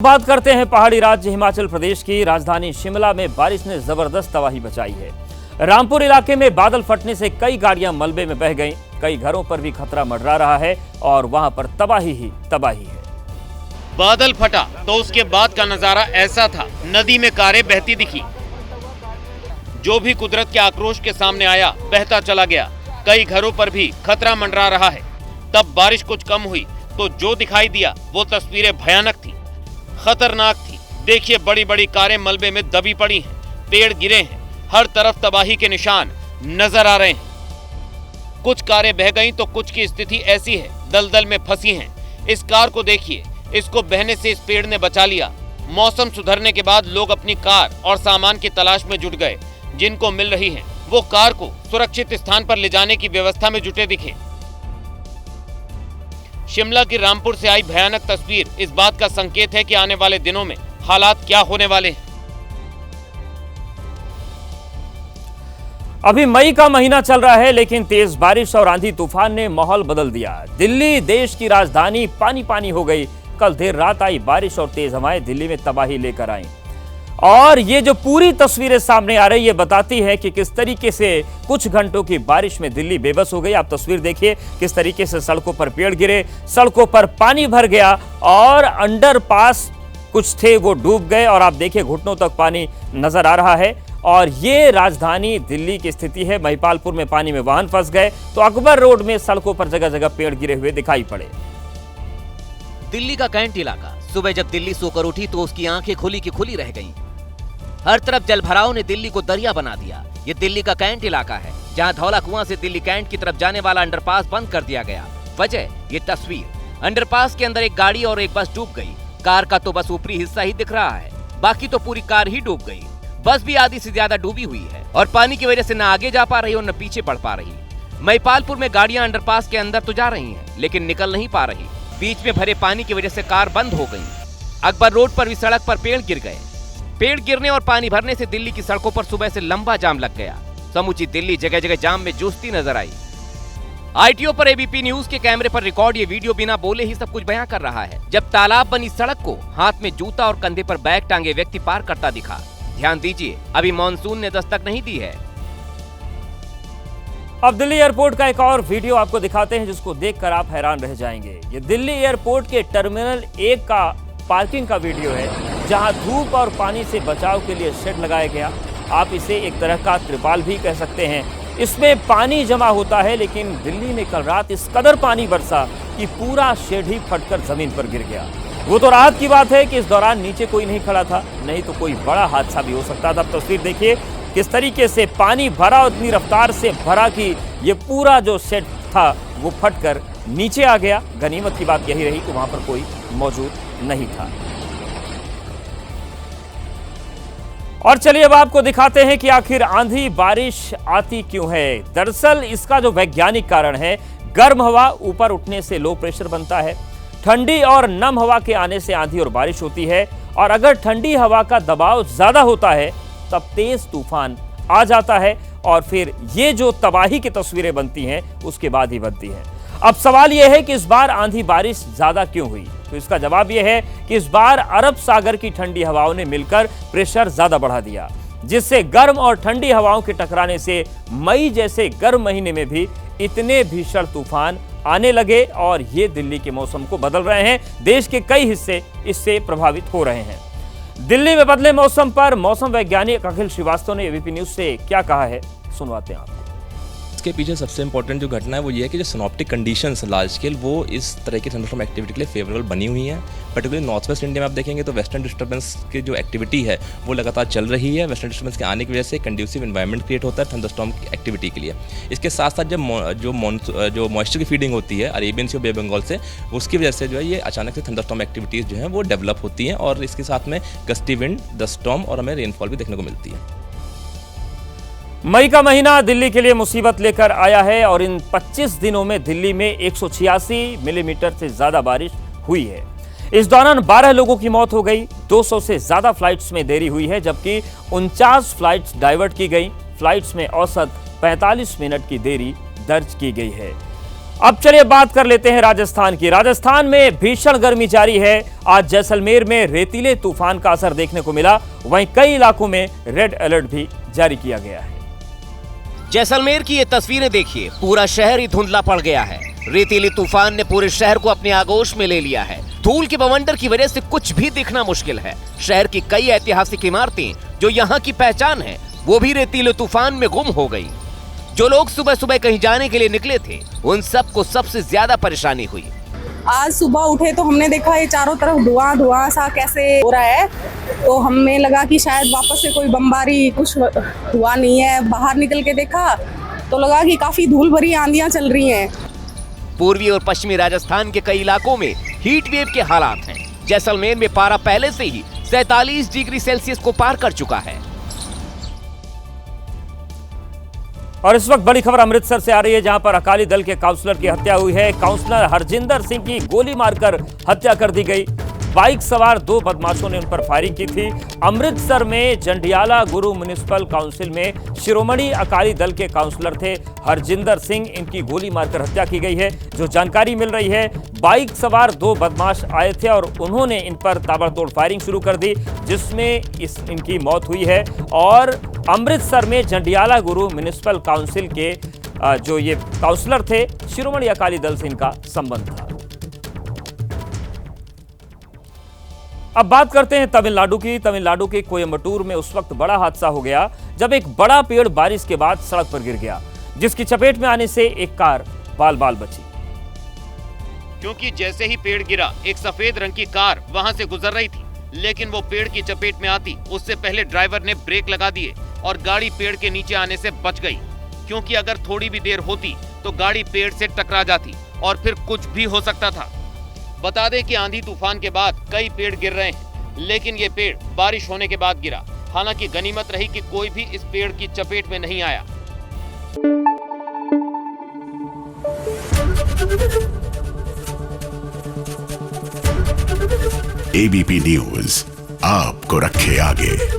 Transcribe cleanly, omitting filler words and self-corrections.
बात करते हैं पहाड़ी राज्य हिमाचल प्रदेश की राजधानी शिमला में बारिश ने जबरदस्त तबाही मचाई है। रामपुर इलाके में बादल फटने से कई गाड़ियां मलबे में बह गईं, कई घरों पर भी खतरा मंडरा रहा है और वहां पर तबाही ही तबाही है। बादल फटा तो उसके बाद का नजारा ऐसा था, नदी में कारें बहती दिखी। जो भी कुदरत के आक्रोश के सामने आया बहता चला गया। कई घरों पर भी खतरा मंडरा रहा है। तब बारिश कुछ कम हुई तो जो दिखाई दिया वो तस्वीरें भयानक थी, खतरनाक थी। देखिए, बड़ी बड़ी कारें मलबे में दबी पड़ी हैं, पेड़ गिरे हैं, हर तरफ तबाही के निशान नजर आ रहे हैं। कुछ कारें बह गईं तो कुछ की स्थिति ऐसी है, दलदल में फंसी हैं। इस कार को देखिए, इसको बहने से इस पेड़ ने बचा लिया। मौसम सुधरने के बाद लोग अपनी कार और सामान की तलाश में जुट गए। जिनको मिल रही है वो कार को सुरक्षित स्थान पर ले जाने की व्यवस्था में जुटे दिखे। शिमला की रामपुर से आई भयानक तस्वीर इस बात का संकेत है कि आने वाले दिनों में हालात क्या होने वाले हैं। अभी मई का महीना चल रहा है, लेकिन तेज बारिश और आंधी तूफान ने माहौल बदल दिया। दिल्ली देश की राजधानी पानी पानी हो गई। कल देर रात आई बारिश और तेज हवाएं दिल्ली में तबाही लेकर आईं। और ये जो पूरी तस्वीरें सामने आ रही है बताती है कि किस तरीके से कुछ घंटों की बारिश में दिल्ली बेबस हो गई। आप तस्वीर देखिए, किस तरीके से सड़कों पर पेड़ गिरे, सड़कों पर पानी भर गया और अंडरपास कुछ थे वो डूब गए और आप देखिए घुटनों तक पानी नजर आ रहा है। और ये राजधानी दिल्ली की स्थिति है। महिपालपुर में पानी में वाहन फंस गए तो अकबर रोड में सड़कों पर जगह जगह पेड़ गिरे हुए दिखाई पड़े। दिल्ली का कैंट इलाका। सुबह जब दिल्ली सोकर उठी तो उसकी आंखें खुली की खुली रह गईं। हर तरफ जलभराव ने दिल्ली को दरिया बना दिया। ये दिल्ली का कैंट इलाका है, जहां धौला कुआं से दिल्ली कैंट की तरफ जाने वाला अंडरपास बंद कर दिया गया। वजह ये तस्वीर। अंडरपास के अंदर एक गाड़ी और एक बस डूब गई। कार का तो बस ऊपरी हिस्सा ही दिख रहा है, बाकी तो पूरी कार ही डूब गई। बस भी आधी से ज्यादा डूबी हुई है और पानी की वजह से न आगे जा पा रही और न पीछे बढ़ पा रही। महिपालपुर में गाड़ियां अंडरपास के अंदर तो जा रही हैं, लेकिन निकल नहीं पा रही। बीच में भरे पानी की वजह से कार बंद हो गई। अकबर रोड पर भी सड़क पर पेड़ गिर गए। पेड़ गिरने और पानी भरने से दिल्ली की सड़कों पर सुबह से लंबा जाम लग गया। समूची दिल्ली जगह जगह जाम में जूझती नजर आई। आईटीओ पर एबीपी न्यूज के कैमरे पर रिकॉर्ड ये वीडियो बिना बोले ही सब कुछ बयां कर रहा है। जब तालाब बनी सड़क को हाथ में जूता और कंधे पर बैग टांगे व्यक्ति पार करता दिखा। ध्यान दीजिए, अभी मानसून ने दस्तक नहीं दी है। अब दिल्ली एयरपोर्ट का एक और वीडियो आपको दिखाते हैं, जिसको देखकर आप हैरान रह जाएंगे। ये दिल्ली एयरपोर्ट के टर्मिनल 1 का पार्किंग का वीडियो है, जहां धूप और पानी से बचाव के लिए शेड लगाया गया। आप इसे एक तरह का त्रिपाल भी कह सकते हैं। इसमें पानी जमा होता है, लेकिन दिल्ली में कल रात इस कदर पानी बरसा कि पूरा शेड ही फटकर जमीन पर गिर गया। वो तो रात की बात है कि इस दौरान नीचे कोई नहीं खड़ा था, नहीं तो कोई बड़ा हादसा भी हो सकता था। तस्वीर देखिए किस तरीके से पानी भरा और इतनी रफ्तार से भरा कि ये पूरा जो शेड था वो फटकर नीचे आ गया। गनीमत की बात यही रही कि वहां पर कोई मौजूद नहीं था। और चलिए अब आपको दिखाते हैं कि आखिर आंधी बारिश आती क्यों है। दरअसल इसका जो वैज्ञानिक कारण है, गर्म हवा ऊपर उठने से लो प्रेशर बनता है। ठंडी और नम हवा के आने से आंधी और बारिश होती है। और अगर ठंडी हवा का दबाव ज्यादा होता है तब तेज तूफान आ जाता है और फिर ये जो तबाही की तस्वीरें बनती हैं उसके बाद ही बनती हैं। अब सवाल यह है कि इस बार आंधी बारिश ज्यादा क्यों हुई? तो इसका जवाब यह है कि इस बार अरब सागर की ठंडी हवाओं ने मिलकर प्रेशर ज्यादा बढ़ा दिया, जिससे गर्म और ठंडी हवाओं के टकराने से मई जैसे गर्म महीने में भी इतने भीषण तूफान आने लगे और ये दिल्ली के मौसम को बदल रहे हैं। देश के कई हिस्से इससे प्रभावित हो रहे हैं। दिल्ली में बदले मौसम पर मौसम वैज्ञानिक अखिल श्रीवास्तव ने एबीपी न्यूज से क्या कहा है, सुनवाते हैं आपको। इसके पीछे सबसे इंपॉर्टेंट जो घटना है वो ये है कि जो सिनॉप्टिक कंडीशंस लार्ज स्केल वो इस तरह की थंडरस्टॉर्म एक्टिविटी के लिए फेवरेबल बनी हुई हैं। पर्टिकुलरली नॉर्थ वेस्ट इंडिया में आप देखेंगे तो वेस्टर्न डिस्टर्बेंस की जो एक्टिविटी है वो लगातार चल रही है। वेस्टर्न डिस्टर्बेंस के आने की वजह से कंड्यूसिव एनवायरनमेंट क्रिएट होता है थंडरस्टॉर्म एक्टिविटी के लिए। इसके साथ साथ जब जो मॉइस्चर की फीडिंग होती है अरेबियन सी और बे बंगाल से, उसकी वजह से जो है ये अचानक से थंडरस्टॉर्म एक्टिविटीज़ जो हैं वो डेवलप होती हैं और इसके साथ में गस्टी विंड, डस्ट स्टॉर्म और हमें रेनफॉल भी देखने को मिलती है। मई का महीना दिल्ली के लिए मुसीबत लेकर आया है और इन 25 दिनों में दिल्ली में 186 मिलीमीटर से ज्यादा बारिश हुई है। इस दौरान 12 लोगों की मौत हो गई। 200 से ज्यादा फ्लाइट्स में देरी हुई है, जबकि 49 फ्लाइट्स डाइवर्ट की गई। फ्लाइट्स में औसत 45 मिनट की देरी दर्ज की गई है। अब चलिए बात कर लेते हैं राजस्थान की। राजस्थान में भीषण गर्मी जारी है। आज जैसलमेर में रेतीले तूफान का असर देखने को मिला, वहीं कई इलाकों में रेड अलर्ट भी जारी किया गया है। जैसलमेर की ये तस्वीरें देखिए, पूरा शहर ही धुंधला पड़ गया है। रेतीले तूफान ने पूरे शहर को अपने आगोश में ले लिया है। धूल के बवंडर की वजह से कुछ भी दिखना मुश्किल है। शहर की कई ऐतिहासिक इमारतें जो यहाँ की पहचान है, वो भी रेतीले तूफान में गुम हो गई। जो लोग सुबह सुबह कहीं जाने के लिए निकले थे, उन सबको सबसे ज्यादा परेशानी हुई। आज सुबह उठे तो हमने देखा ये चारों तरफ धुआं धुआं सा कैसे हो रहा है, तो हमें लगा कि शायद वापस से कोई बमबारी, कुछ हुआ नहीं है। बाहर निकल के देखा तो लगा कि काफी धूल भरी आंधियां चल रही हैं। पूर्वी और पश्चिमी राजस्थान के कई इलाकों में हीट वेव के हालात हैं। जैसलमेर में पारा पहले से ही 47 डिग्री सेल्सियस को पार कर चुका है। और इस वक्त बड़ी खबर अमृतसर से आ रही है, जहां पर अकाली दल के काउंसलर की हत्या हुई है। काउंसलर हरजिंदर सिंह की गोली मारकर हत्या कर दी गई। बाइक सवार 2 बदमाशों ने उन पर फायरिंग की थी। अमृतसर में जंडियाला गुरु म्युनिसिपल काउंसिल में शिरोमणि अकाली दल के काउंसलर थे हरजिंदर सिंह, इनकी गोली मारकर हत्या की गई है। जो जानकारी मिल रही है, बाइक सवार 2 बदमाश आए थे और उन्होंने इन पर ताबड़तोड़ फायरिंग शुरू कर दी, जिसमें इनकी मौत हुई है। और अमृतसर में जंडियाला गुरु म्युनिसिपल काउंसिल के जो ये काउंसलर थे, शिरोमणि अकाली दल से इनका संबंध था। अब बात करते हैं तमिलनाडु की। तमिलनाडु के कोयम्बटूर में उस वक्त बड़ा हादसा हो गया जब एक बड़ा पेड़ बारिश के बाद सड़क पर गिर गया, जिसकी चपेट में आने से एक कार बाल बाल बची। क्योंकि जैसे ही पेड़ गिरा, एक सफेद रंग की कार वहां से गुजर रही थी, लेकिन वो पेड़ की चपेट में आती उससे पहले ड्राइवर ने ब्रेक लगा दिए और गाड़ी पेड़ के नीचे आने से बच गई। क्योंकि अगर थोड़ी भी देर होती तो गाड़ी पेड़ से टकरा जाती और फिर कुछ भी हो सकता था। बता दें कि आंधी तूफान के बाद कई पेड़ गिर रहे हैं, लेकिन ये पेड़ बारिश होने के बाद गिरा। हालांकि गनीमत रही कि कोई भी इस पेड़ की चपेट में नहीं आया। एबीपी न्यूज आपको रखे आगे।